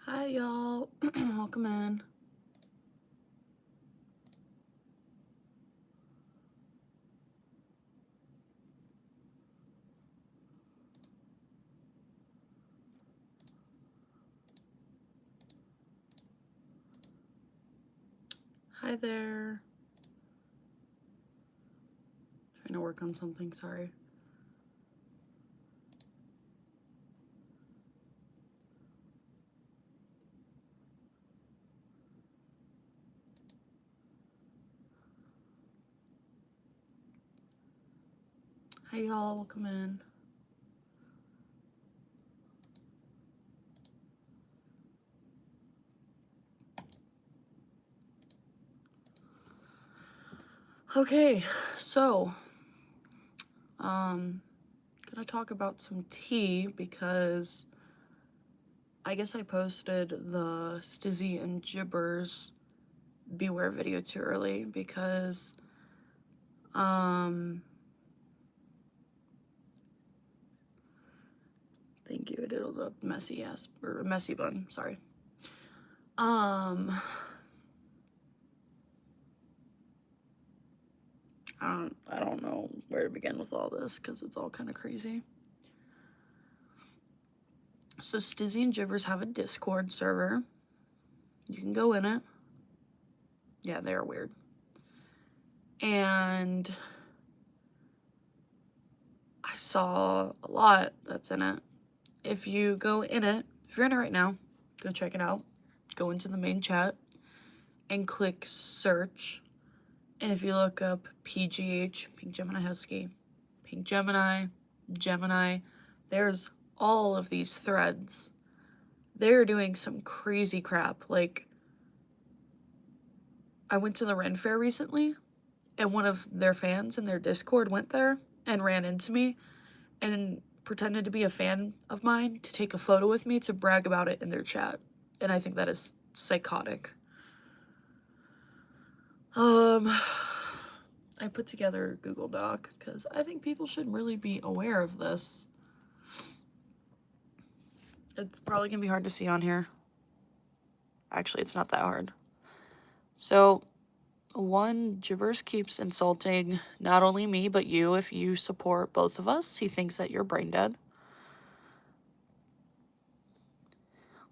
Hi y'all, welcome in. Hi there. Trying to work on something, sorry. Hi y'all, welcome in. Okay, so, gonna talk about some tea because I guess I posted the StiiizyandJibberz beware video too early because, thank you, I did a messy ass, or messy bun, sorry. I don't know where to begin with all this because it's all kind of crazy. So StiiizyandJibberz have a Discord server. You can go in it. Yeah, they're weird. And I saw a lot that's in it. If you go in it, if you're in it right now, go check it out. Go into the main chat and click search. And if you look up PGH, PinkGeminiHusky, PinkGemini, Gemini, there's all of these threads. They're doing some crazy crap. Like, I went to the Ren Fair recently, and one of their fans in their Discord went there and ran into me and pretended to be a fan of mine to take a photo with me to brag about it in their chat. And I think that is psychotic. I put together a Google Doc because I think people should really be aware of this. It's probably gonna be hard to see on here. Actually, it's not that hard. So, one, Jibberz keeps insulting not only me, but you. If you support both of us, he thinks that you're brain dead.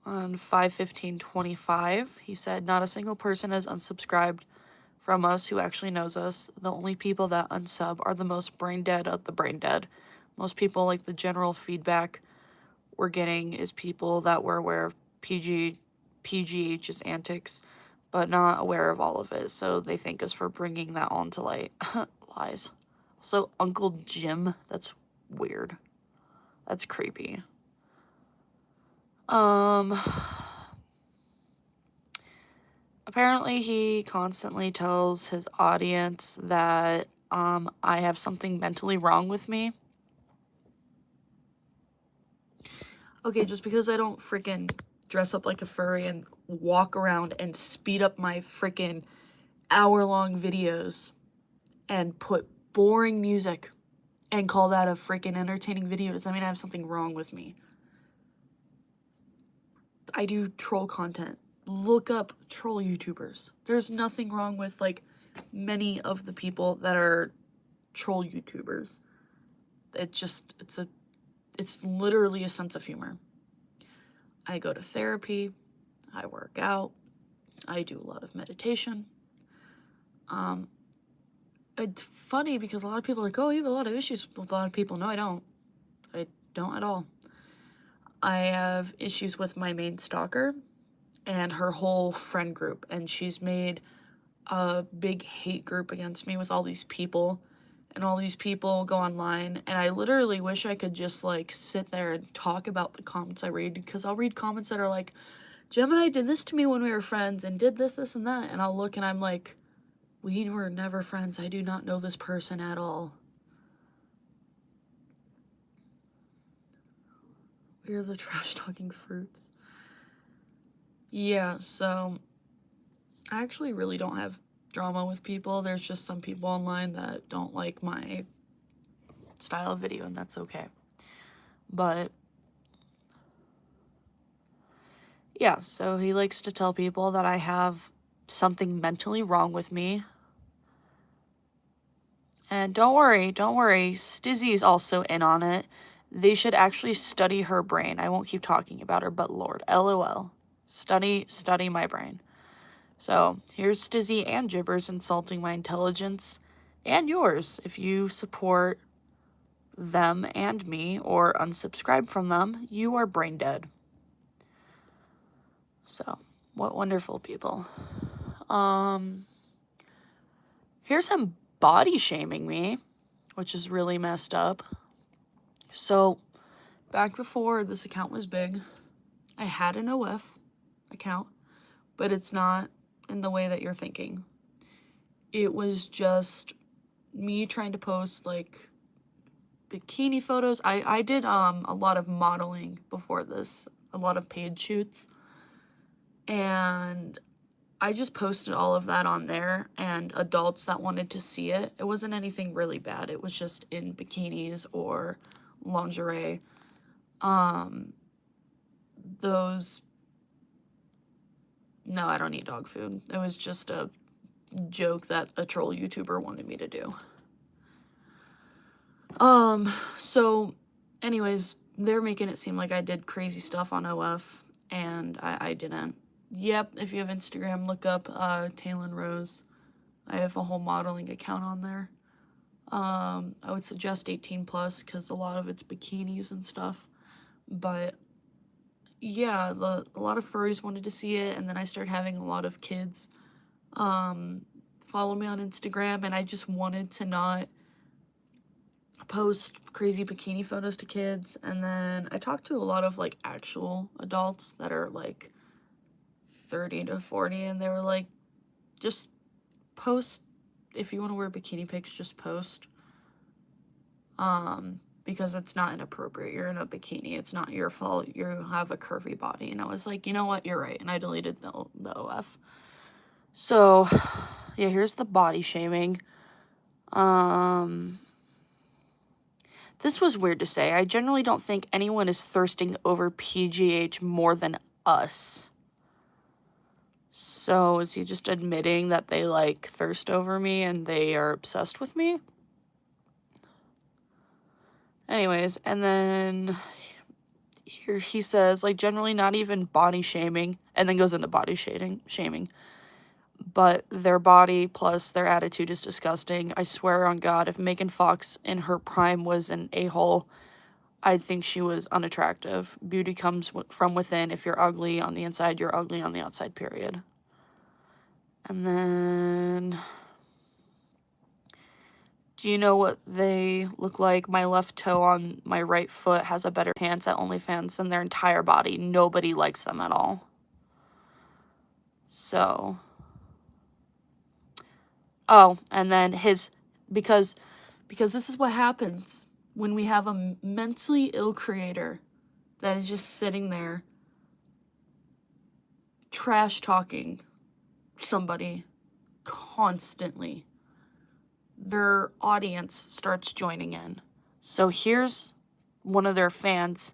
On 5/15/25, he said, not a single person has unsubscribed from us who actually knows us. The only people that unsub are the most brain dead of the brain dead. Most people, like, the general feedback we're getting is people that were aware of PGH's antics, but not aware of all of it, so they thank us for bringing that on to light. Lies. So Uncle Jim, that's weird. That's creepy. Apparently he constantly tells his audience that I have something mentally wrong with me. Okay, just because I don't freaking dress up like a furry and walk around and speed up my freaking hour-long videos and put boring music and call that a freaking entertaining video, does that mean I have something wrong with me? I do troll content. Look up troll YouTubers. There's nothing wrong with, like, many of the people that are troll YouTubers. It's literally a sense of humor. I go to therapy, I work out, I do a lot of meditation. It's funny because a lot of people are like, oh, you have a lot of issues with a lot of people. No, I don't. I don't at all. I have issues with my main stalker and her whole friend group, and she's made a big hate group against me with all these people, and all these people go online, and I literally wish I could just, like, sit there and talk about the comments I read, because I'll read comments that are like, Gemini did this to me when we were friends, and did this, this, and that, and I'll look and I'm like, we were never friends. I do not know this person at all. We're the trash-talking fruits. Yeah, so I actually really don't have drama with people. There's just some people online that don't like my style of video, and that's okay. But Yeah, so he likes to tell people that I have something mentally wrong with me. And don't worry, Stizzy's also in on it. They should actually study her brain. I won't keep talking about her, but Lord, LOL. Study my brain. So here's Stizzy and Jibbers insulting my intelligence and yours. If you support them and me or unsubscribe from them, you are brain dead. So, what wonderful people. Here's him body shaming me, which is really messed up. So, back before this account was big, I had an OF account, but it's not in the way that you're thinking. It was just me trying to post like bikini photos. I did a lot of modeling before this, a lot of paid shoots, and I just posted all of that on there, and adults that wanted to see it. It wasn't anything really bad. It was just in bikinis or lingerie. No, I don't eat dog food. It was just a joke that a troll YouTuber wanted me to do. So anyways, they're making it seem like I did crazy stuff on OF, and I didn't. Yep, if you have Instagram, look up Taylin Rose. I have a whole modeling account on there. I would suggest 18 plus because a lot of it's bikinis and stuff. But yeah, a lot of furries wanted to see it, and then I started having a lot of kids follow me on Instagram, and I just wanted to not post crazy bikini photos to kids. And then I talked to a lot of like actual adults that are like 30 to 40, and they were like, just post if you want to wear bikini pics, just post. Because it's not inappropriate. You're in a bikini. It's not your fault. You have a curvy body. And I was like, you know what? You're right. And I deleted the OF. So, yeah, here's the body shaming. This was weird to say. I generally don't think anyone is thirsting over PGH more than us. So, is he just admitting that they, like, thirst over me and they are obsessed with me? Anyways, and then here he says, like, generally not even body shaming, and then goes into body shaming. But their body plus their attitude is disgusting. I swear on God, if Megan Fox in her prime was an a-hole, I'd think she was unattractive. Beauty comes from within. If you're ugly on the inside, you're ugly on the outside, period. And then, do you know what they look like? My left toe on my right foot has a better chance at OnlyFans than their entire body. Nobody likes them at all. So, oh, and then because this is what happens when we have a mentally ill creator that is just sitting there trash talking somebody constantly. Their audience starts joining in. So here's one of their fans,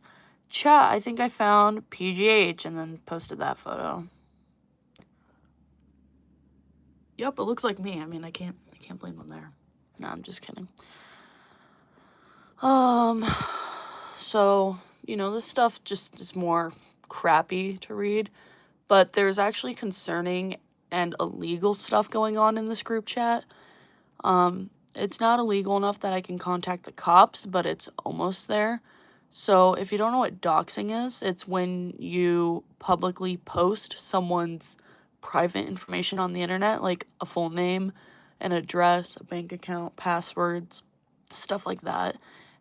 chat, I think I found PGH, and then posted that photo. Yep, it looks like me. I mean, I can't blame them there. No, I'm just kidding. So, you know, this stuff just is more crappy to read, but there's actually concerning and illegal stuff going on in this group chat. It's not illegal enough that I can contact the cops, but it's almost there. So if you don't know what doxing is, it's when you publicly post someone's private information on the internet, like a full name, an address, a bank account, passwords, stuff like that.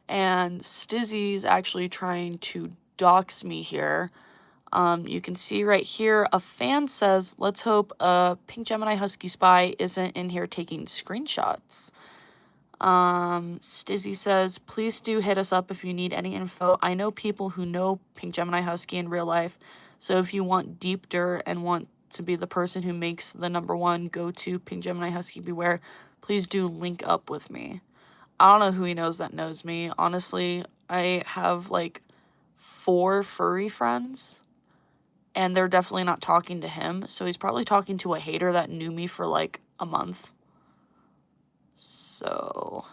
And Stizzy's actually trying to dox me here. You can see right here, a fan says, let's hope a PinkGeminiHusky spy isn't in here taking screenshots. Stizzy says, please do hit us up if you need any info. I know people who know PinkGeminiHusky in real life, so if you want deep dirt and want to be the person who makes the #1 go-to PinkGeminiHusky beware, please do link up with me. I don't know who he knows that knows me. Honestly, I have like 4 furry friends, and they're definitely not talking to him. So he's probably talking to a hater that knew me for like a month. So,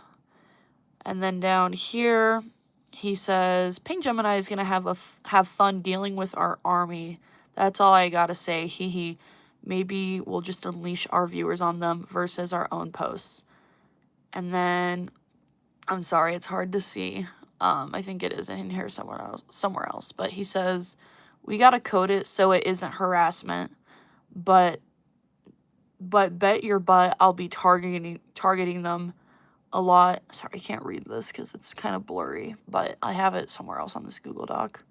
and then down here, he says, Pink Gemini is going to have fun dealing with our army. That's all I got to say. Hee hee. Maybe we'll just unleash our viewers on them versus our own posts. And then, I'm sorry, it's hard to see. I think it is in here somewhere else. But he says, we got to code it so it isn't harassment. But bet your butt I'll be targeting them a lot. Sorry, I can't read this because it's kind of blurry, but I have it somewhere else on this Google Doc.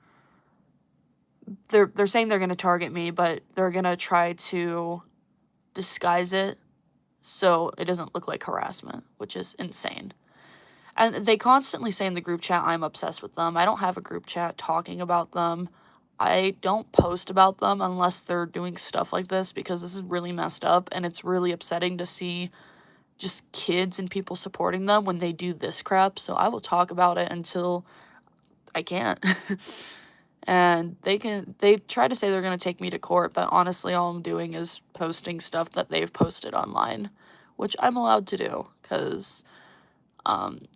They're saying they're going to target me, but they're going to try to disguise it so it doesn't look like harassment, which is insane. And they constantly say in the group chat, I'm obsessed with them. I don't have a group chat talking about them. I don't post about them unless they're doing stuff like this, because this is really messed up, and it's really upsetting to see just kids and people supporting them when they do this crap. So I will talk about it until I can't. And they try to say they're going to take me to court, but honestly, all I'm doing is posting stuff that they've posted online, which I'm allowed to do, because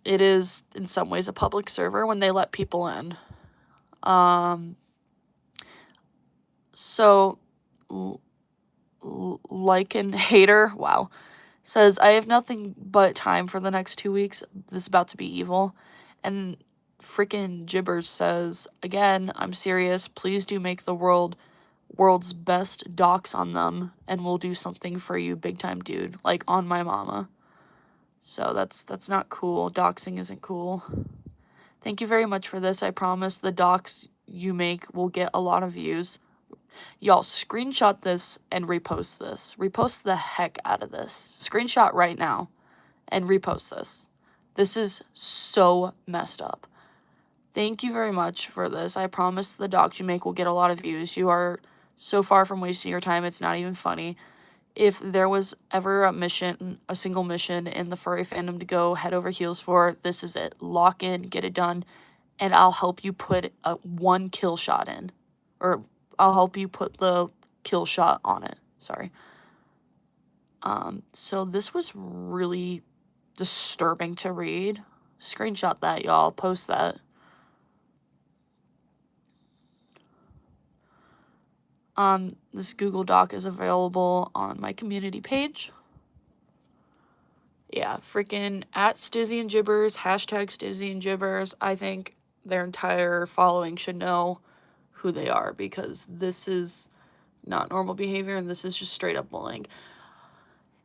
it is in some ways a public server when they let people in. So like and hater, wow, says, I have nothing but time for the next 2 weeks. This is about to be evil. And freaking Jibbers says, again, I'm serious. Please do make the world's best docs on them, and we'll do something for you, big time, dude. Like, on my mama. So that's not cool. Doxing isn't cool. Thank you very much for this. I promise the docs you make will get a lot of views. Y'all, screenshot this and repost this. Repost the heck out of this. Screenshot right now and repost this. This is so messed up. Thank you very much for this. I promise the docs you make will get a lot of views. You are so far from wasting your time, it's not even funny. If there was ever a single mission in the furry fandom to go head over heels for, this is it. Lock in, get it done, and I'll help you put a 1 kill shot in. Or I'll help you put the kill shot on it. Sorry. So this was really disturbing to read. Screenshot that, y'all. Post that. This Google Doc is available on my community page. Yeah, freaking at StiiizyandJibberz, hashtag StiiizyandJibberz. I think their entire following should know who they are, because this is not normal behavior, and this is just straight up bullying.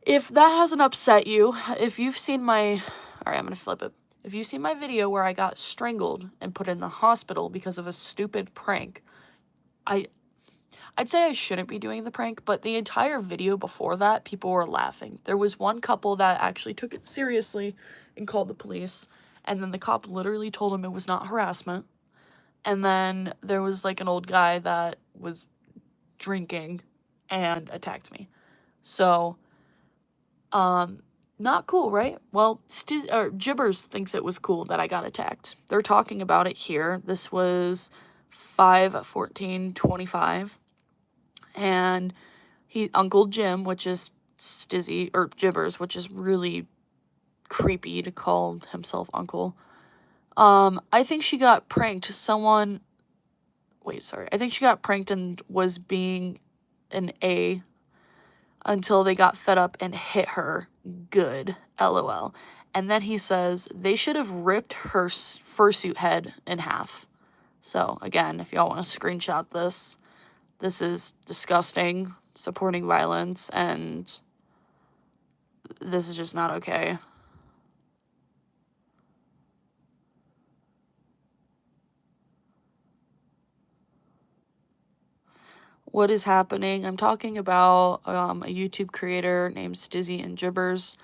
If that hasn't upset you, if you've seen my... Alright, I'm gonna flip it. If you've seen my video where I got strangled and put in the hospital because of a stupid prank, I'd say I shouldn't be doing the prank, but the entire video before that, people were laughing. There was one couple that actually took it seriously and called the police, and then the cop literally told him it was not harassment. And then there was like an old guy that was drinking and attacked me. So, not cool, right? Well, Jibbers thinks it was cool that I got attacked. They're talking about it here. This was 5/14/25. And Uncle Jim, which is Jibbers, which is really creepy to call himself uncle. I think she got pranked. I think she got pranked and was being an A until they got fed up and hit her good, LOL. And then he says they should have ripped her fursuit head in half. So, again, if y'all want to screenshot this, this is disgusting, supporting violence, and this is just not okay. What is happening? I'm talking about a YouTube creator named StiiizyandJibberz.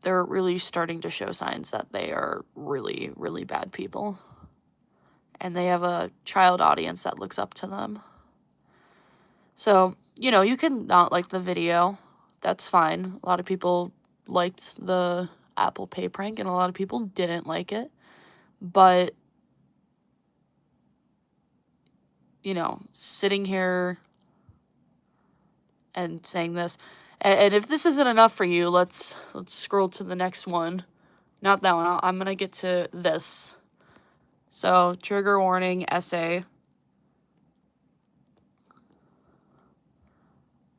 They're really starting to show signs that they are really, really bad people. And they have a child audience that looks up to them. So, you know, you can not like the video. That's fine. A lot of people liked the Apple Pay prank, and a lot of people didn't like it. But you know, sitting here and saying this. And if this isn't enough for you, let's scroll to the next one. Not that one. I'm going to get to this. So, trigger warning essay.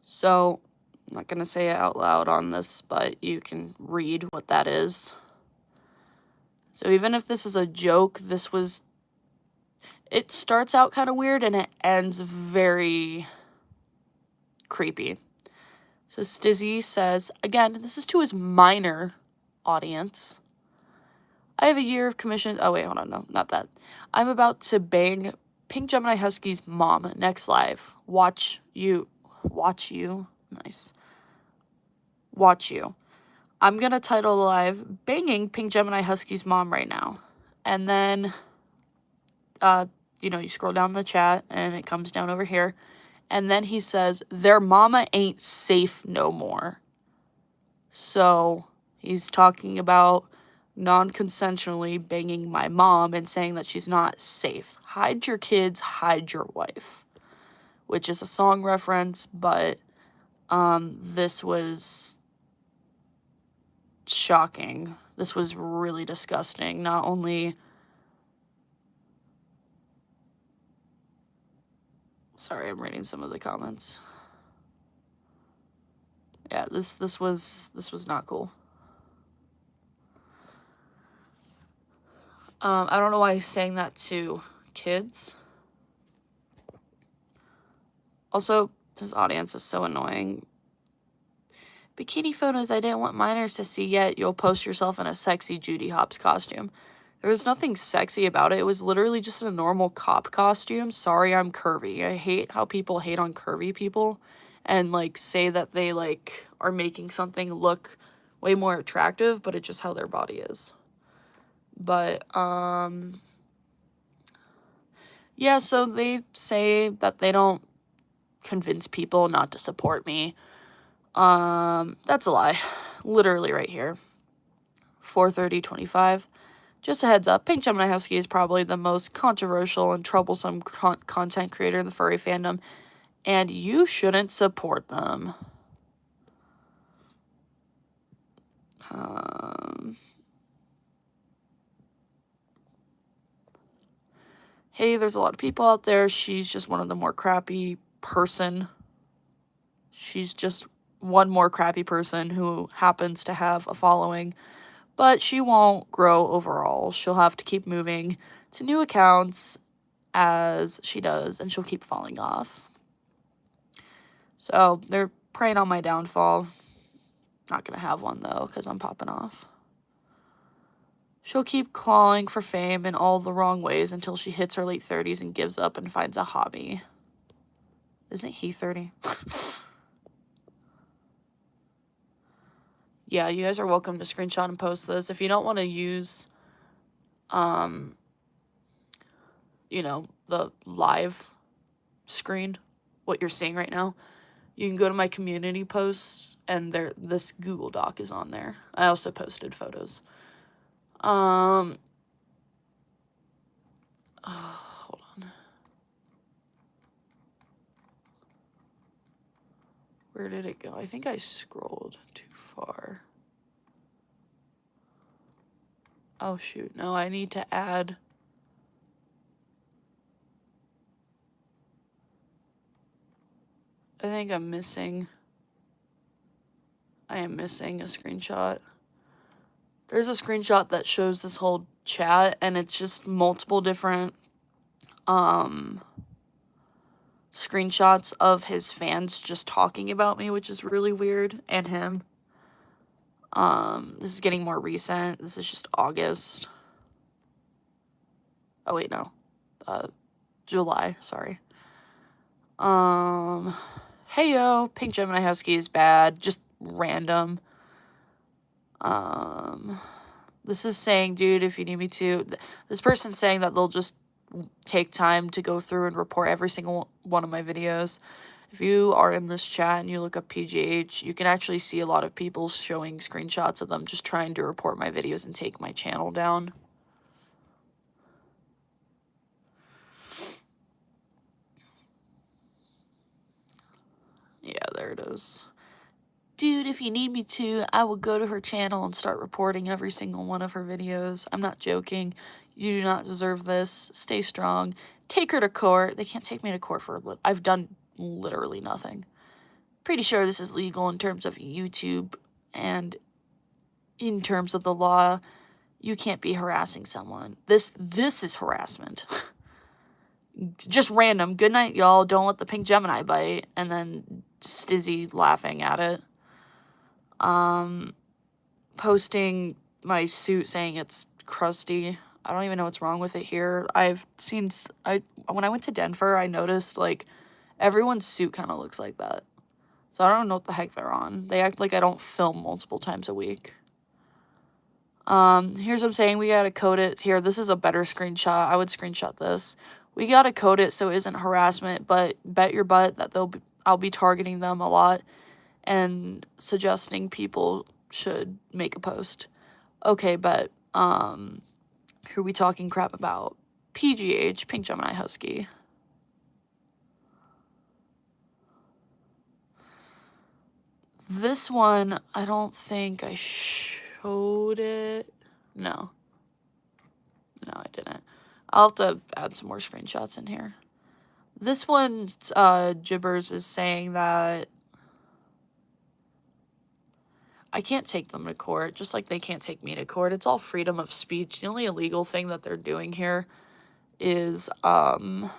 So, I'm not going to say it out loud on this, but you can read what that is. So, even if this is a joke, it starts out kind of weird and it ends very creepy. So, Stizzy says, again, this is to his minor audience. I have a year of commission. Oh, wait, hold on. No, not that. I'm about to bang PinkGeminiHusky's mom next live. Watch you. Nice. Watch you. I'm going to title the live Banging PinkGeminiHusky's mom right now. And then, you know, you scroll down the chat and it comes down over here. And then he says, their mama ain't safe no more. So he's talking about non-consensually banging my mom and saying that she's not safe. Hide your kids, hide your wife. Which is a song reference, but this was shocking. This was really disgusting. Not only... Sorry, I'm reading some of the comments. Yeah, this was not cool. I don't know why he's saying that to kids. Also, this audience is so annoying. Bikini photos I didn't want minors to see yet. You'll post yourself in a sexy Judy Hopps costume. There was nothing sexy about it. It was literally just a normal cop costume. Sorry, I'm curvy. I hate how people hate on curvy people and, like, say that they, like, are making something look way more attractive, but it's just how their body is. But, yeah, so they say that they don't convince people not to support me. That's a lie. Literally right here. 4:30:25. Just a heads up, PinkGeminiHusky is probably the most controversial and troublesome content creator in the furry fandom, and you shouldn't support them. Hey, there's a lot of people out there. She's just one of the more crappy person. She's just one more crappy person who happens to have a following, but she won't grow overall. She'll have to keep moving to new accounts as she does, and she'll keep falling off. So they're preying on my downfall. Not gonna have one though, because I'm popping off. She'll keep clawing for fame in all the wrong ways until she hits her late 30s and gives up and finds a hobby. Isn't he 30? Yeah, you guys are welcome to screenshot and post this. If you don't want to use, you know, the live screen, what you're seeing right now, you can go to my community posts, and this Google Doc is on there. I also posted photos. Hold on. Where did it go? I think I scrolled too far. Oh, shoot. No, I need to add... I think I'm missing... I am missing a screenshot. There's a screenshot that shows this whole chat, and it's just multiple different screenshots of his fans just talking about me, which is really weird, and him. This is getting more recent. This is just August. Oh, wait, no. July, sorry. Hey, yo, PinkGeminiHusky is bad. Just random. This is saying, dude, if you need me to... This person's saying that they'll just take time to go through and report every single one of my videos. If you are in this chat and you look up PGH, you can actually see a lot of people showing screenshots of them just trying to report my videos and take my channel down. there it is. Dude, if you need me to, I will go to her channel and start reporting every single one of her videos. I'm not joking. You do not deserve this. Stay strong. Take her to court. They can't take me to court for I've done literally nothing. Pretty sure this is legal in terms of YouTube, and in terms of the law, you can't be harassing someone. This is harassment. Just random. Good night, y'all. Don't let the pink Gemini bite. And then Stizzy laughing at it. Posting my suit saying it's crusty. I don't even know what's wrong with it here. When I went to Denver, I noticed, like, everyone's suit kind of looks like that. So I don't know what the heck they're on. They act like I don't film multiple times a week. Here's what I'm saying. We gotta code it. Here, this is a better screenshot. I would screenshot this. We gotta code it so it isn't harassment, but bet your butt that I'll be targeting them a lot and suggesting people should make a post. Okay, but, who are we talking crap about? PGH, PinkGeminiHusky. This one, I don't think I showed it. No. No, I didn't. I'll have to add some more screenshots in here. This one, Jibbers is saying that I can't take them to court, just like they can't take me to court. It's all freedom of speech. The only illegal thing that they're doing here is, the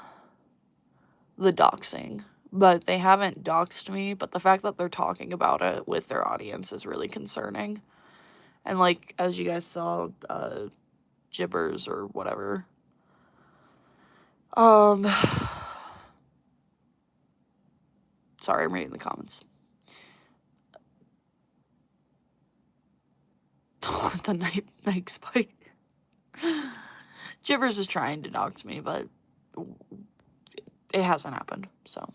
doxing. But they haven't doxed me, but the fact that they're talking about it with their audience is really concerning. And, like, as you guys saw, Jibbers or whatever. Sorry, I'm reading the comments. Don't let the night spike. Jibbers is trying to dox me, but it hasn't happened, so.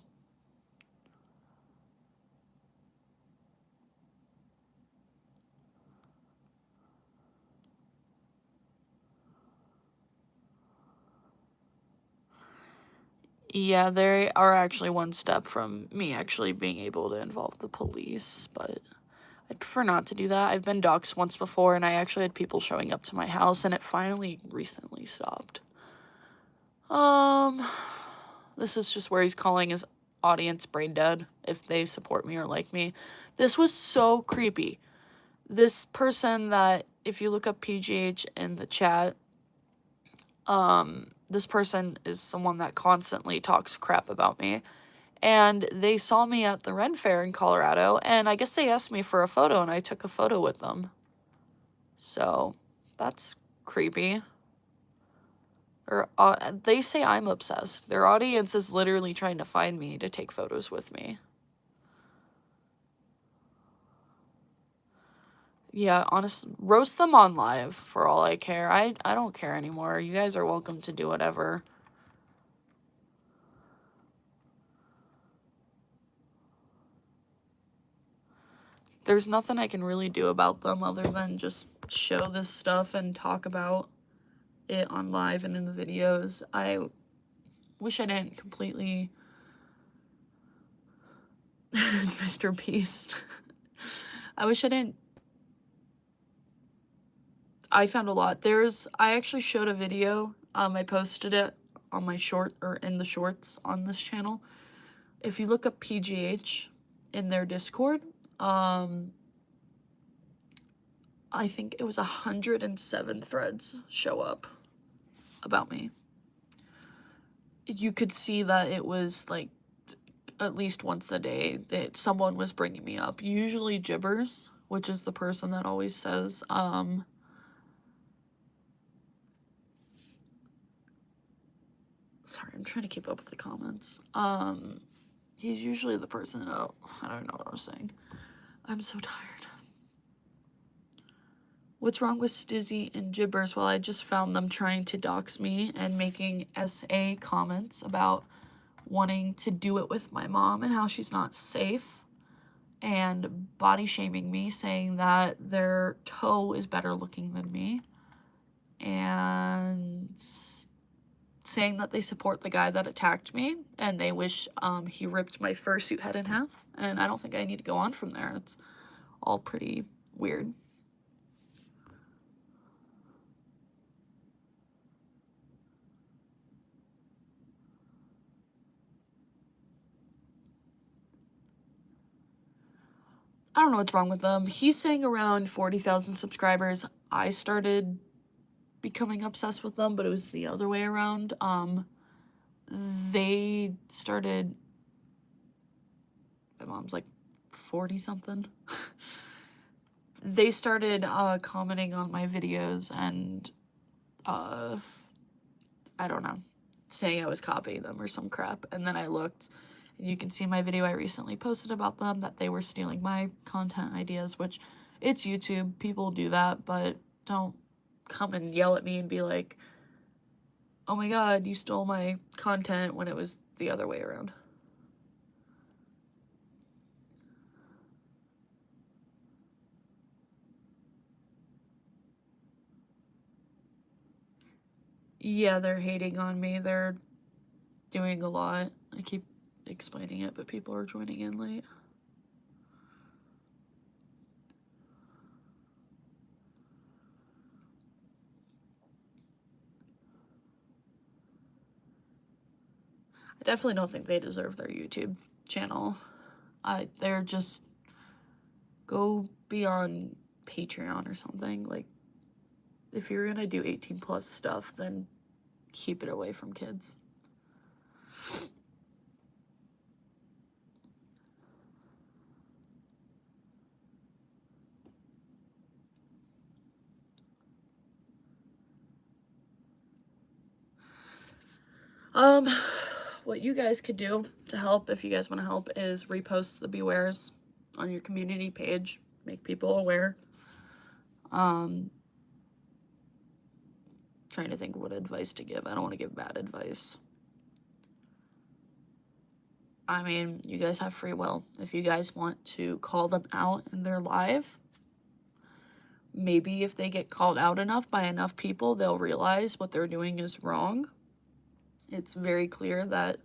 Yeah, they are actually one step from me actually being able to involve the police, but I'd prefer not to do that. I've been doxxed once before, and I actually had people showing up to my house, and it finally recently stopped. This is just where he's calling his audience brain dead if they support me or like me. This was so creepy. This person that, if you look up PGH in the chat, this person is someone that constantly talks crap about me. And they saw me at the Ren Fair in Colorado, and I guess they asked me for a photo, and I took a photo with them. So, that's creepy. Or, they say I'm obsessed. Their audience is literally trying to find me to take photos with me. Yeah, honestly, roast them on live for all I care. I don't care anymore. You guys are welcome to do whatever. There's nothing I can really do about them other than just show this stuff and talk about it on live and in the videos. I wish I didn't completely Mr. Beast. I wish I didn't. I found a lot. I actually showed a video. I posted it on my in the shorts on this channel. If you look up PGH in their Discord, I think it was 107 threads show up about me. You could see that it was like at least once a day that someone was bringing me up. Usually Jibbers, which is the person that always says, sorry, I'm trying to keep up with the comments. He's usually the person, I don't know what I was saying. I'm so tired. What's wrong with StiiizyandJibberz? Well, I just found them trying to dox me and making SA comments about wanting to do it with my mom and how she's not safe, and body shaming me, saying that their toe is better looking than me, and saying that they support the guy that attacked me, and they wish he ripped my fursuit head in half, and I don't think I need to go on from there. It's all pretty weird. I don't know what's wrong with them. He's saying around 40,000 subscribers. I started becoming obsessed with them, but it was the other way around. They started, my mom's like 40 something. They started commenting on my videos and I don't know, saying I was copying them or some crap. And then I looked, and you can see my video I recently posted about them, that they were stealing my content ideas, which it's YouTube, people do that, but don't come and yell at me and be like, oh my god, you stole my content, when it was the other way around. Yeah, they're hating on me. They're doing a lot. I keep explaining it, but people are joining in late. I definitely don't think they deserve their YouTube channel. They're just, go be on Patreon or something. Like, if you're gonna do 18 plus stuff, then keep it away from kids. What you guys could do to help, if you guys want to help, is repost the Bewares on your community page. Make people aware. Trying to think what advice to give. I don't want to give bad advice. I mean, you guys have free will. If you guys want to call them out in their live, maybe if they get called out enough by enough people, they'll realize what they're doing is wrong. It's very clear that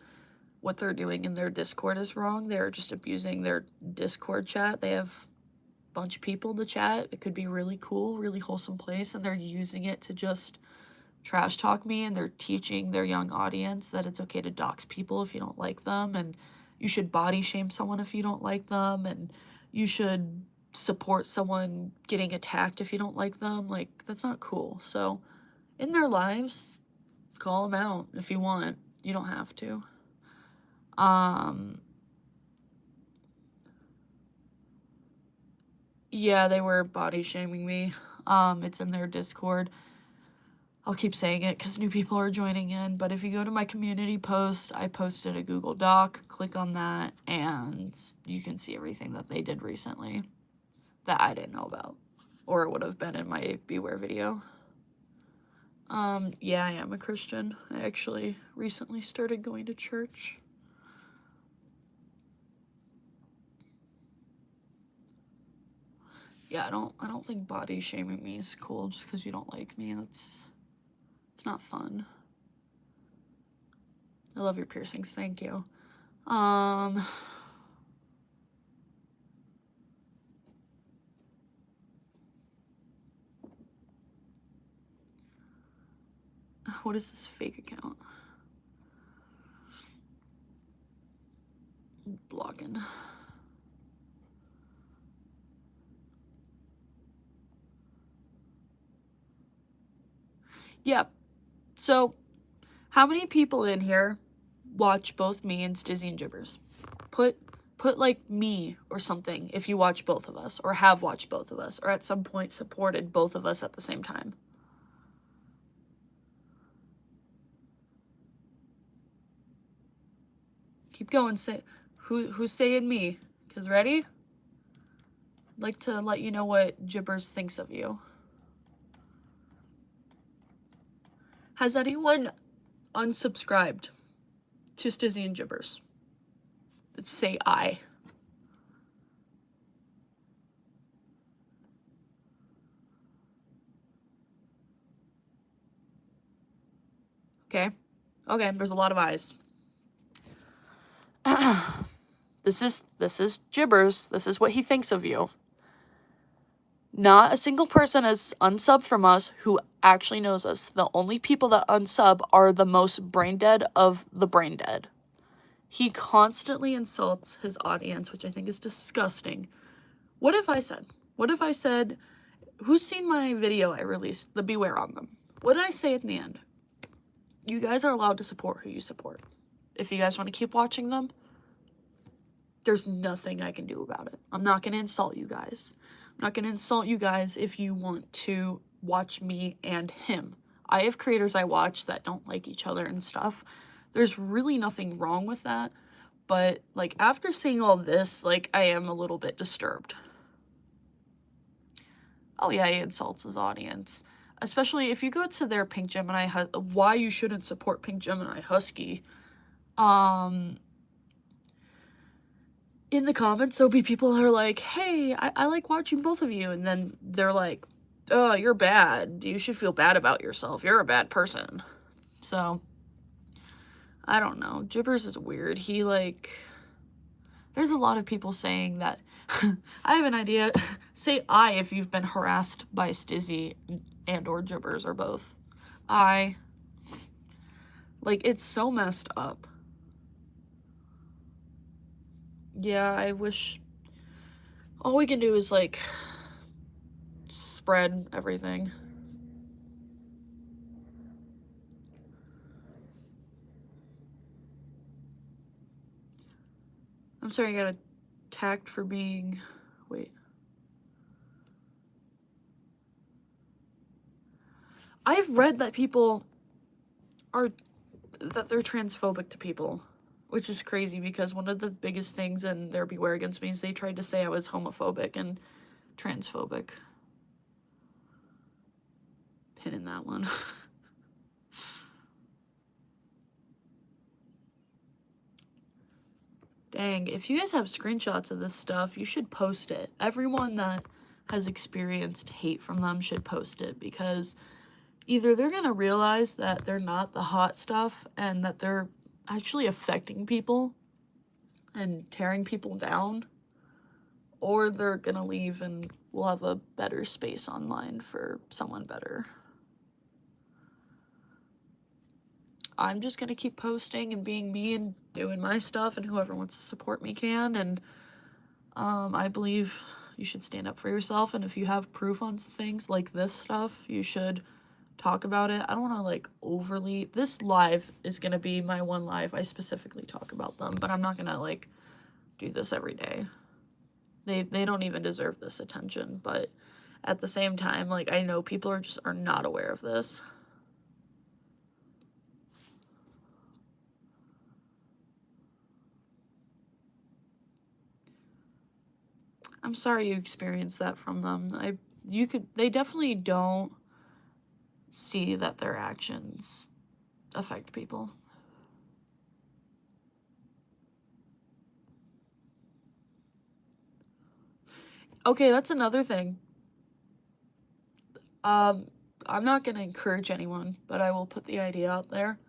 what they're doing in their Discord is wrong. They're just abusing their Discord chat. They have a bunch of people to chat. It could be really cool, really wholesome place, and they're using it to just trash talk me, and they're teaching their young audience that it's okay to dox people if you don't like them, and you should body shame someone if you don't like them, and you should support someone getting attacked if you don't like them. Like, that's not cool. So in their lives, call them out if you want. You don't have to. Yeah, they were body shaming me. It's in their Discord. I'll keep saying it because new people are joining in, but if you go to my community post, I posted a Google Doc, click on that, and you can see everything that they did recently that I didn't know about, or it would have been in my Beware video. Yeah, I am a Christian. I actually recently started going to church. Yeah, I don't think body shaming me is cool just because you don't like me. It's not fun. I love your piercings, thank you. What is this fake account? Blocking. Yeah, so how many people in here watch both me and StiiizyandJibberz? Put like me or something if you watch both of us, or have watched both of us, or at some point supported both of us at the same time. Keep going. Say who's saying me? Cause ready? I'd like to let you know what Jibbers thinks of you. Has anyone unsubscribed to StiiizyandJibberz? Let's say I. Okay, Okay, there's a lot of eyes. This is Jibbers. This is what he thinks of you. Not a single person has unsubbed from us who actually knows us. The only people that unsub are the most brain dead of the brain dead. He constantly insults his audience, which I think is disgusting. What if I said, who's seen my video I released, the Beware on them? What did I say at the end? You guys are allowed to support who you support. If you guys want to keep watching them, there's nothing I can do about it. I'm not going to insult you guys. I'm not going to insult you guys if you want to watch me and him. I have creators I watch that don't like each other and stuff. There's really nothing wrong with that. But, like, after seeing all this, like, I am a little bit disturbed. Oh yeah, he insults his audience. Especially if you go to their why you shouldn't support PinkGeminiHusky. In the comments, there'll be people who are like, hey, I like watching both of you. And then they're like, oh, you're bad. You should feel bad about yourself. You're a bad person. So, I don't know. Jibbers is weird. He, like, there's a lot of people saying that, I have an idea. Say I if you've been harassed by Stizzy and or Jibbers or both. Like, it's so messed up. Yeah, I wish all we can do is, like, spread everything. I'm sorry, I got attacked for being, wait. I've read that they're transphobic to people. Which is crazy because one of the biggest things in their Beware against me is they tried to say I was homophobic and transphobic. Pin in that one. Dang, if you guys have screenshots of this stuff, you should post it. Everyone that has experienced hate from them should post it because either they're gonna realize that they're not the hot stuff and that they're actually affecting people and tearing people down, or they're gonna leave and we'll have a better space online for someone better. I'm just gonna keep posting and being me and doing my stuff, and whoever wants to support me can, and I believe you should stand up for yourself, and if you have proof on things like this stuff, you should talk about it. I don't want to, like, overly, this live is gonna be my one live I specifically talk about them, but I'm not gonna, like, do this every day. They don't even deserve this attention, but at the same time, like, I know people are not aware of this. I'm sorry you experienced that from them. They definitely don't see that their actions affect people. Okay, that's another thing. I'm not gonna encourage anyone, but I will put the idea out there.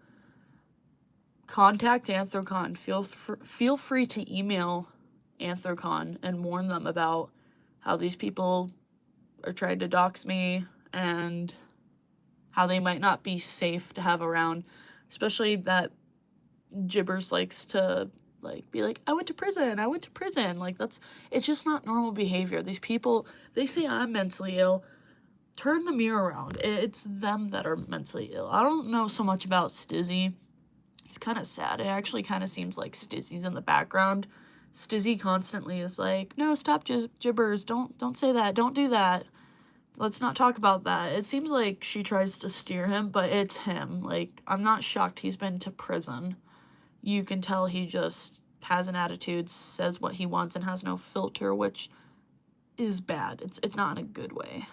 Contact Anthrocon. Feel free to email Anthrocon and warn them about how these people are trying to dox me and how they might not be safe to have around, especially that Jibbers likes to, like, be like, I went to prison, like, it's just not normal behavior. These people, they say I'm mentally ill. Turn the mirror around. It's them that are mentally ill. I don't know so much about Stizzy. It's kind of sad. It actually kind of seems like Stizzy's in the background. Stizzy constantly is like, no, stop Jibbers, don't say that, don't do that. Let's not talk about that. It seems like she tries to steer him, but it's him. Like, I'm not shocked he's been to prison. You can tell he just has an attitude, says what he wants, and has no filter, which is bad. It's not in a good way.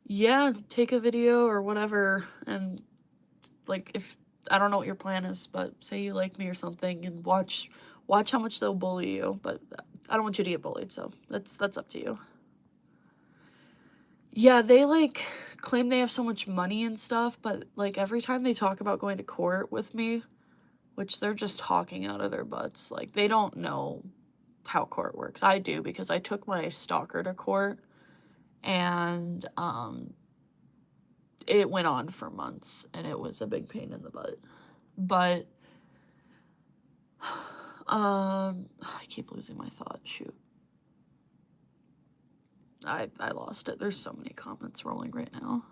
Yeah, take a video or whatever, and, like, if I don't know what your plan is, but say you like me or something, and watch how much they'll bully you, but I don't want you to get bullied, so that's up to you. Yeah, they, like, claim they have so much money and stuff, but, like, every time they talk about going to court with me, which they're just talking out of their butts, like, they don't know how court works. I do, because I took my stalker to court, and, it went on for months, and it was a big pain in the butt. But, I keep losing my thought, shoot. I lost it. There's so many comments rolling right now.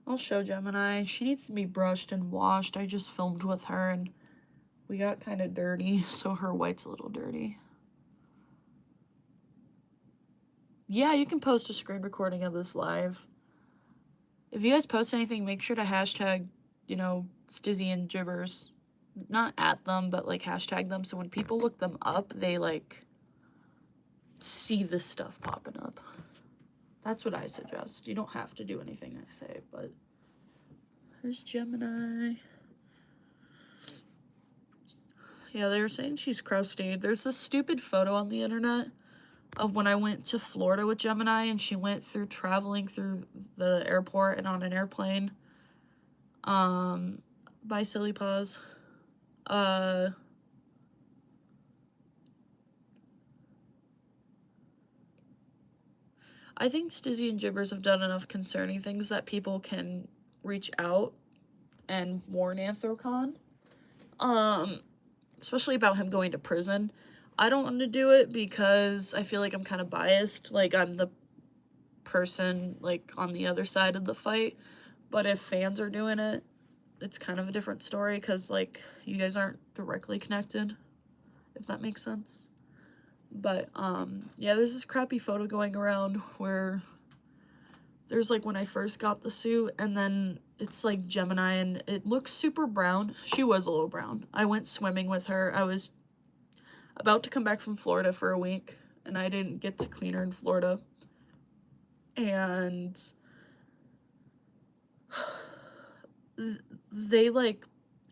I'll show Gemini. She needs to be brushed and washed. I just filmed with her and we got kind of dirty, so her white's a little dirty. Yeah, you can post a screen recording of this live. If you guys post anything, make sure to hashtag, you know, StiiizyandJibberz. Not at them, but like hashtag them, so when people look them up, they like see this stuff popping up. That's what I suggest. You don't have to do anything I say, but there's Gemini. Yeah, they were saying she's crusty. There's this stupid photo on the internet of when I went to Florida with Gemini and she went through traveling through the airport and on an airplane. By Silly Paws. I think StiiizyandJibberz have done enough concerning things that people can reach out and warn Anthrocon. Especially about him going to prison. I don't want to do it because I feel like I'm kind of biased. Like, I'm the person, like, on the other side of the fight. But if fans are doing it, it's kind of a different story because, like, you guys aren't directly connected, if that makes sense. But, yeah, there's this crappy photo going around where there's, like, when I first got the suit, and then it's, like, Gemini, and it looks super brown. She was a little brown. I went swimming with her. I was about to come back from Florida for a week, and I didn't get to clean her in Florida. And they, like,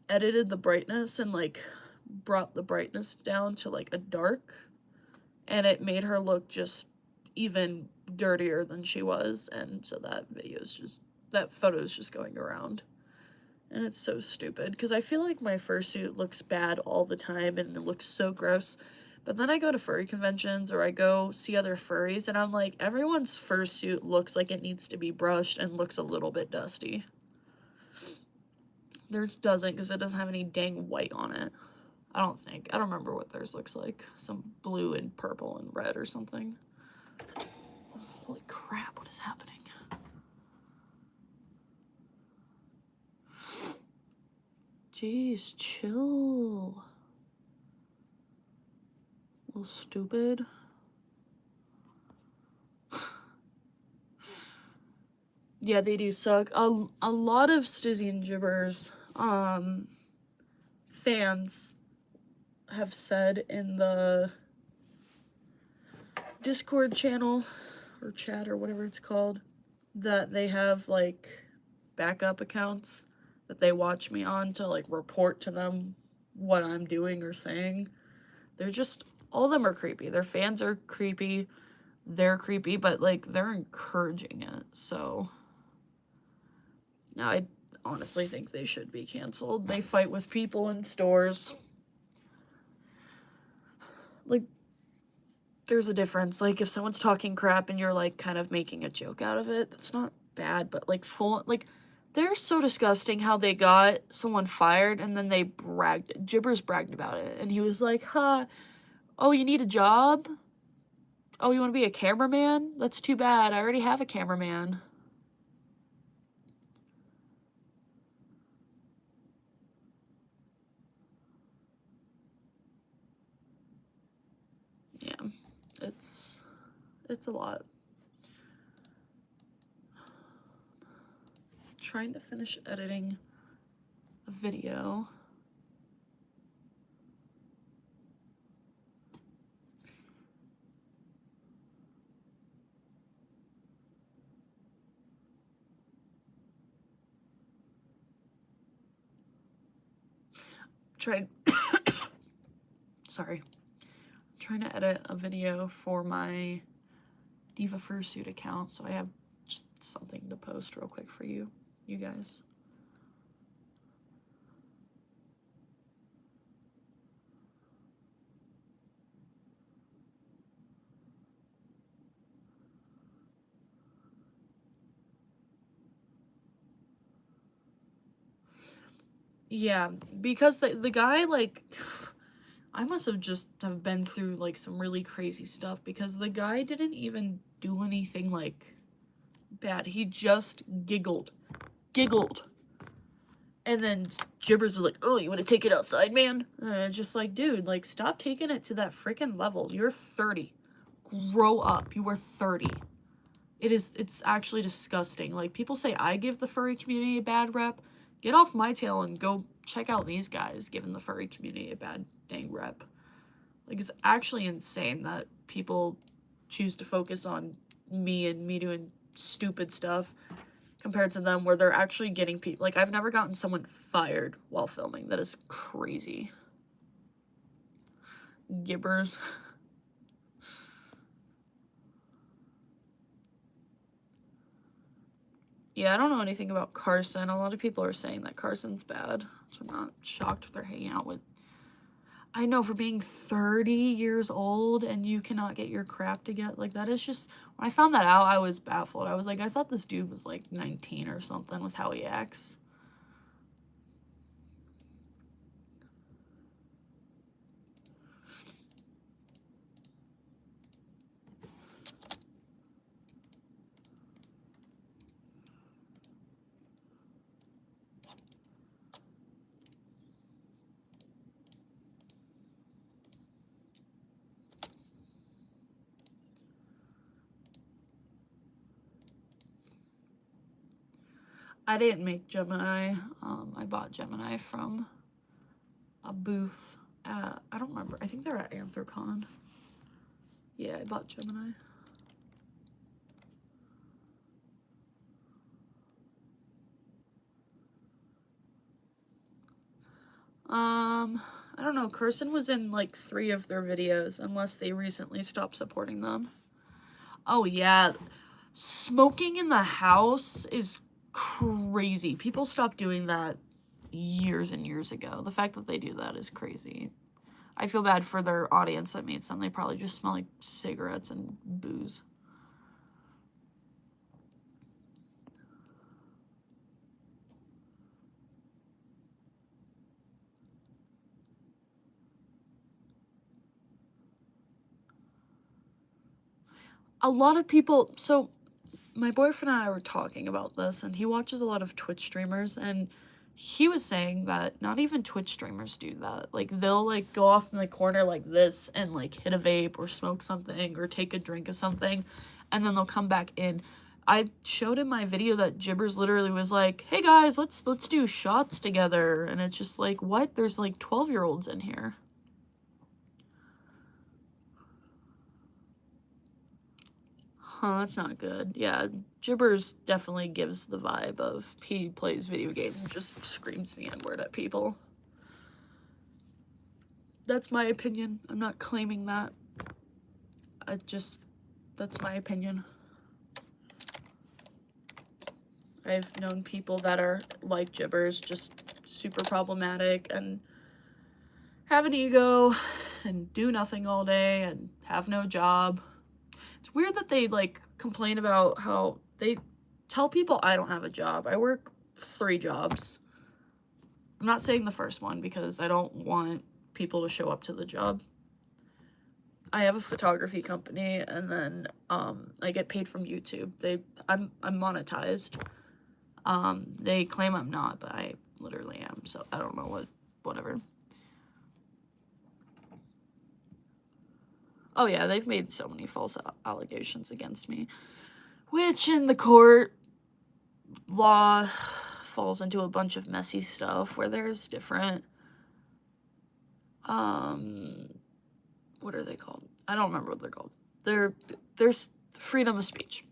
edited the brightness and, like, brought the brightness down to, like, a dark, and it made her look just even dirtier than she was, and so that photo is just going around. And it's so stupid, because I feel like my fursuit looks bad all the time, and it looks so gross. But then I go to furry conventions, or I go see other furries, and I'm like, everyone's fursuit looks like it needs to be brushed and looks a little bit dusty. Theirs doesn't, because it doesn't have any dang white on it. I don't think. I don't remember what theirs looks like. Some blue and purple and red or something. Oh, holy crap, what is happening? Jeez, chill. A little stupid. Yeah, they do suck. A lot of StiiizyandJibberz fans have said in the Discord channel or chat or whatever it's called that they have like backup accounts that they watch me on to like report to them what I'm doing or saying. They're just, all of them are creepy. Their fans are creepy. They're creepy, but like they're encouraging it. So I honestly think they should be canceled. They fight with people in stores. Like, there's a difference. Like, if someone's talking crap and you're, like, kind of making a joke out of it, that's not bad, but, like, they're so disgusting how they got someone fired and then they JibberZ bragged about it, and he was like, oh, you need a job? Oh, you want to be a cameraman? That's too bad. I already have a cameraman. Yeah, it's It's a lot. Trying to finish editing a video. Sorry. Trying to edit a video for my Diva Fursuit account, so I have just something to post real quick for you guys. Yeah, because the guy, like, I must have just have been through, like, some really crazy stuff, because the guy didn't even do anything, like, bad. He just giggled. And then Jibbers was like, oh, you want to take it outside, man? And it's just like, dude, like, stop taking it to that freaking level. You're 30. Grow up. You are 30. It's actually disgusting. Like, people say I give the furry community a bad rep. Get off my tail and go check out these guys giving the furry community a bad dang rep. Like, it's actually insane that people choose to focus on me and me doing stupid stuff compared to them, where they're actually getting people. Like, I've never gotten someone fired while filming. That is crazy. Gibbers. Yeah, I don't know anything about Carson. A lot of people are saying that Carson's bad, which I'm not shocked if they're hanging out with. I know, for being 30 years old and you cannot get your crap together. Like, that is just... When I found that out, I was baffled. I was like, I thought this dude was, like, 19 or something with how he acts. I didn't make Gemini. I bought Gemini from a booth at, I don't remember. I think they're at Anthrocon. Yeah, I bought Gemini. I don't know. Carson was in like 3 of their videos, unless they recently stopped supporting them. Oh yeah, smoking in the house is crazy. People stopped doing that years and years ago. The fact that they do that is crazy. I feel bad for their audience that meets them. They probably just smell like cigarettes and booze. A lot of people, so my boyfriend and I were talking about this, and he watches a lot of Twitch streamers, and he was saying that not even Twitch streamers do that. Like, they'll, like, go off in the corner like this and, like, hit a vape or smoke something or take a drink of something, and then they'll come back in. I showed him my video that Jibbers literally was like, hey guys, let's do shots together, and it's just like, what? There's, like, 12-year-olds in here. Huh, that's not good. Yeah, Jibbers definitely gives the vibe of he plays video games and just screams the N-word at people. That's my opinion. I'm not claiming that. That's my opinion. I've known people that are like Jibbers, just super problematic and have an ego and do nothing all day and have no job. It's weird that they, like, complain about how they tell people I don't have a job. I work 3 jobs. I'm not saying the first one because I don't want people to show up to the job. I have a photography company, and then I get paid from YouTube. I'm monetized. They claim I'm not, but I literally am, so I don't know whatever. Oh yeah, they've made so many false allegations against me, which in the court law falls into a bunch of messy stuff where there's different, what are they called? I don't remember what they're called. There's freedom of speech.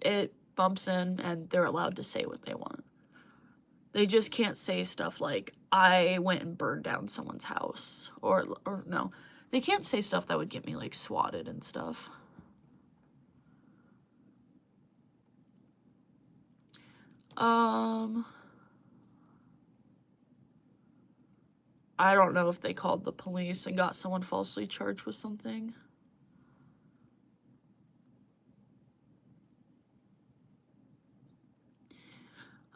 It bumps in and they're allowed to say what they want. They just can't say stuff like, I went and burned down someone's house. Or no. They can't say stuff that would get me, like, swatted and stuff. I don't know if they called the police and got someone falsely charged with something.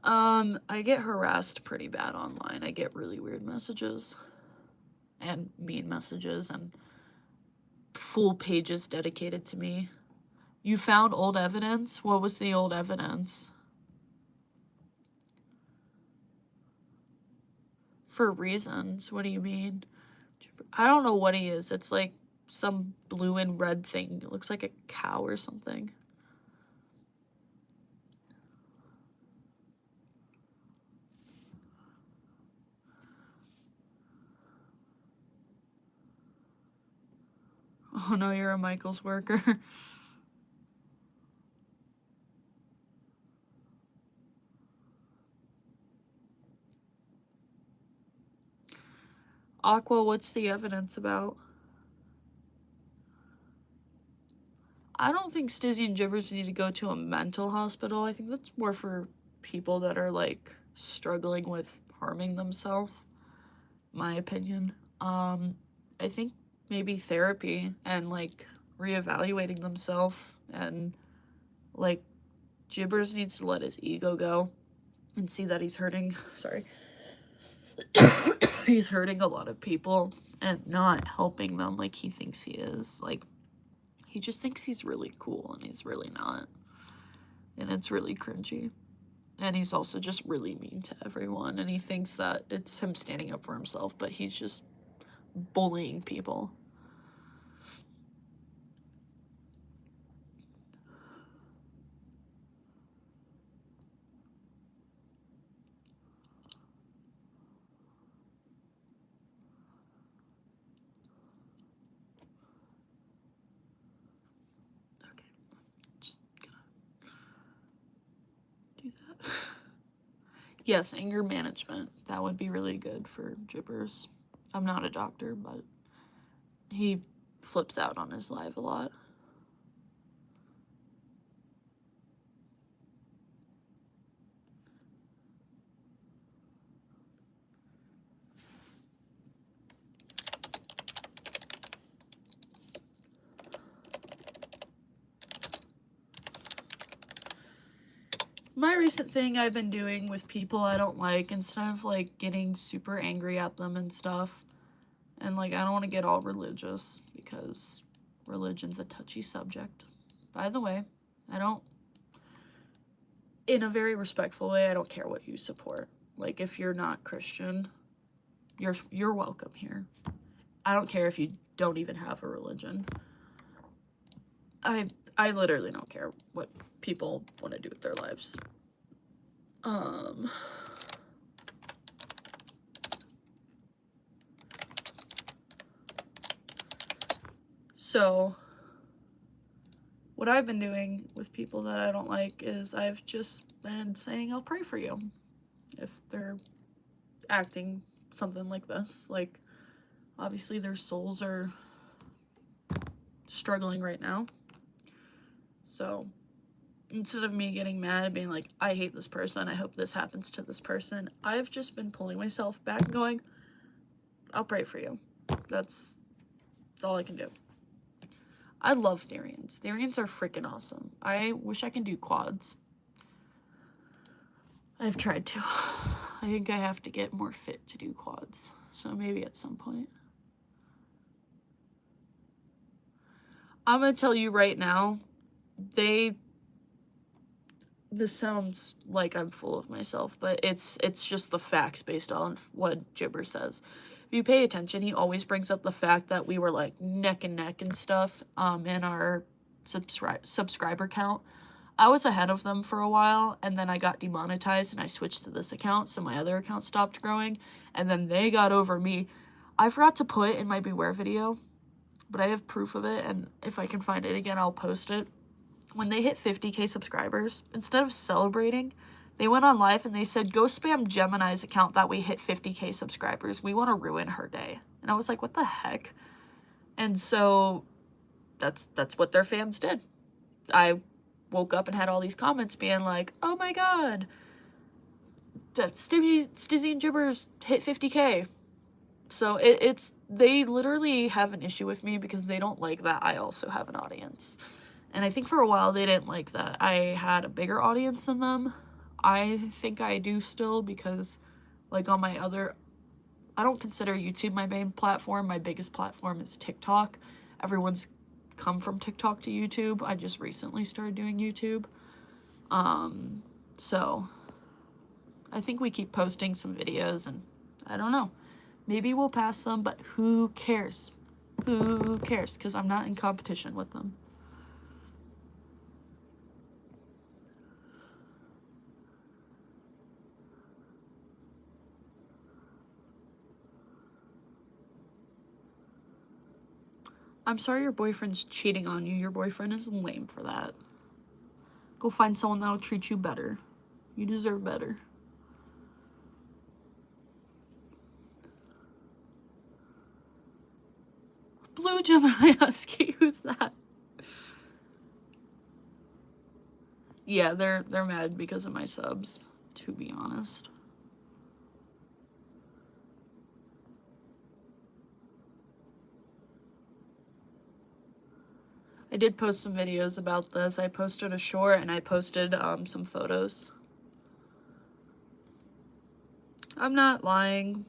I get harassed pretty bad online. I get really weird messages and mean messages and full pages dedicated to me. You found old evidence? What was the old evidence? For reasons? What do you mean? I don't know what he is. It's like some blue and red thing. It looks like a cow or something. Oh no, you're a Michael's worker. Aqua, what's the evidence about? I don't think StiiizyandJibberz need to go to a mental hospital. I think that's more for people that are, like, struggling with harming themselves, my opinion. I think maybe therapy and, like, reevaluating themselves, and, like, Jibbers needs to let his ego go and see that he's hurting, sorry, he's hurting a lot of people and not helping them like he thinks he is. Like, he just thinks he's really cool and he's really not. And it's really cringy. And he's also just really mean to everyone, and he thinks that it's him standing up for himself, but he's just bullying people. Okay, just gonna do that. Yes, anger management. That would be really good for Jibbers. I'm not a doctor, but he flips out on his live a lot. My recent thing I've been doing with people I don't like, instead of, like, getting super angry at them and stuff, and, like, I don't want to get all religious, because religion's a touchy subject. By the way, I don't, in a very respectful way, I don't care what you support. Like, if you're not Christian, you're welcome here. I don't care if you don't even have a religion. I literally don't care what people want to do with their lives. So, what I've been doing with people that I don't like is I've just been saying I'll pray for you if they're acting something like this. Like, obviously their souls are struggling right now. So, instead of me getting mad and being like, I hate this person, I hope this happens to this person, I've just been pulling myself back and going, I'll pray for you. That's all I can do. I love Therians. Therians are freaking awesome. I wish I can do quads. I've tried to. I think I have to get more fit to do quads. So maybe at some point. I'm gonna tell you right now, this sounds like I'm full of myself, but it's just the facts based on what Jibber says. you pay attention, he always brings up the fact that we were like neck and neck and stuff in our subscriber count. I was ahead of them for a while, and then I got demonetized and I switched to this account, so my other account stopped growing, and then they got over me. I forgot to put in my Beware video, but I have proof of it, and if I can find it again, I'll post it. When they hit 50k subscribers, instead of celebrating, they went on live and they said, go spam Gemini's account that we hit 50k subscribers. We want to ruin her day. And I was like, what the heck? And so that's what their fans did. I woke up and had all these comments being like, oh my god, StiiizyandJibberz hit 50k. So they literally have an issue with me because they don't like that I also have an audience. And I think for a while they didn't like that I had a bigger audience than them. I think I do still, because like on my other, I don't consider YouTube my main platform. My biggest platform is TikTok. Everyone's come from TikTok to YouTube. I just recently started doing YouTube. So I think we keep posting some videos, and I don't know. Maybe we'll pass them, but who cares? Who cares? Because I'm not in competition with them. I'm sorry your boyfriend's cheating on you. Your boyfriend is lame for that. Go find someone that'll treat you better. You deserve better. Blue GeminiHusky, who's that? Yeah, they're mad because of my subs, to be honest. I did post some videos about this. I posted a short and I posted some photos. I'm not lying.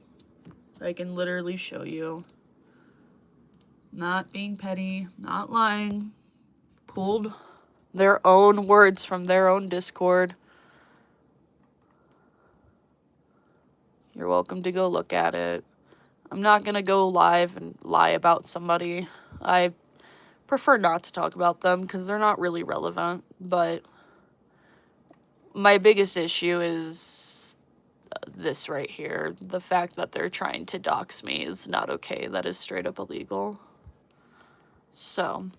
I can literally show you. Not being petty, not lying. Pulled their own words from their own Discord. You're welcome to go look at it. I'm not gonna go live and lie about somebody. I prefer not to talk about them because they're not really relevant, but my biggest issue is this right here. The fact that they're trying to dox me is not okay. That is straight up illegal. So,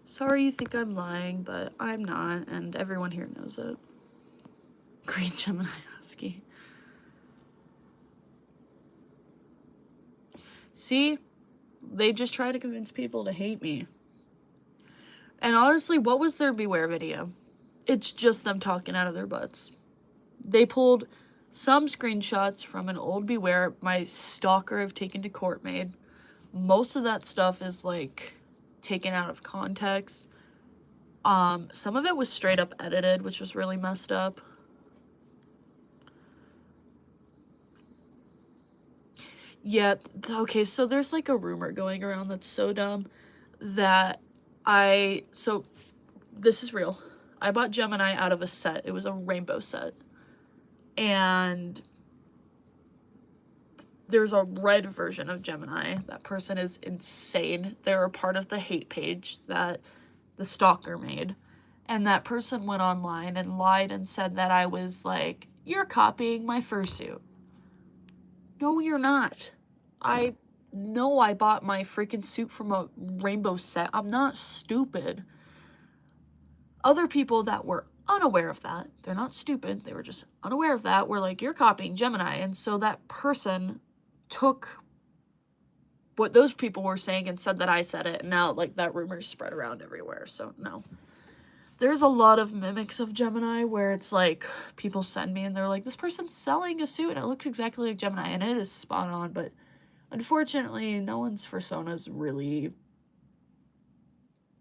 sorry you think I'm lying, but I'm not, and everyone here knows it. Green Gemini Husky. See? They just try to convince people to hate me. And honestly, what was their Beware video? It's just them talking out of their butts. They pulled some screenshots from an old Beware my stalker have taken to court made. Most of that stuff is like taken out of context. Some of it was straight up edited, which was really messed up. Yeah, okay, so there's like a rumor going around that's so dumb that so this is real. I bought Gemini out of a set. It was a rainbow set. And there's a red version of Gemini. That person is insane. They're a part of the hate page that the stalker made. And that person went online and lied and said that I was like, you're copying my fursuit. No, you're not. I know I bought my freaking suit from a rainbow set. I'm not stupid. Other people that were unaware of that, they're not stupid, they were just unaware of that, were like, you're copying Gemini. And so that person took what those people were saying and said that I said it, and now like that rumor spread around everywhere. So no. There's a lot of mimics of Gemini where it's like people send me and they're like, this person's selling a suit and it looks exactly like Gemini, and it is spot on, but unfortunately no one's persona is really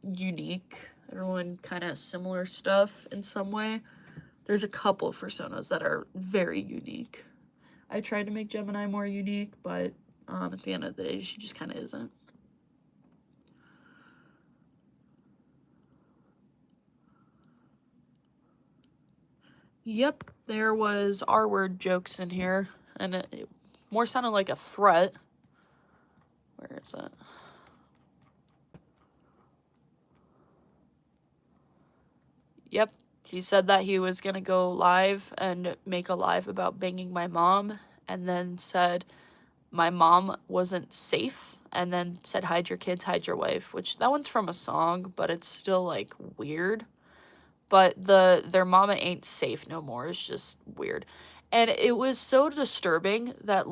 unique. Everyone kind of has similar stuff in some way. There's a couple of personas that are very unique. I tried to make Gemini more unique, but at the end of the day, she just kind of isn't. Yep, there was R-word jokes in here, and it more sounded like a threat Where is it? Yep, he said that he was gonna go live and make a live about banging my mom, and then said my mom wasn't safe, and then said hide your kids, hide your wife, which that one's from a song, but it's still like weird. But their mama ain't safe no more is just weird. And it was so disturbing that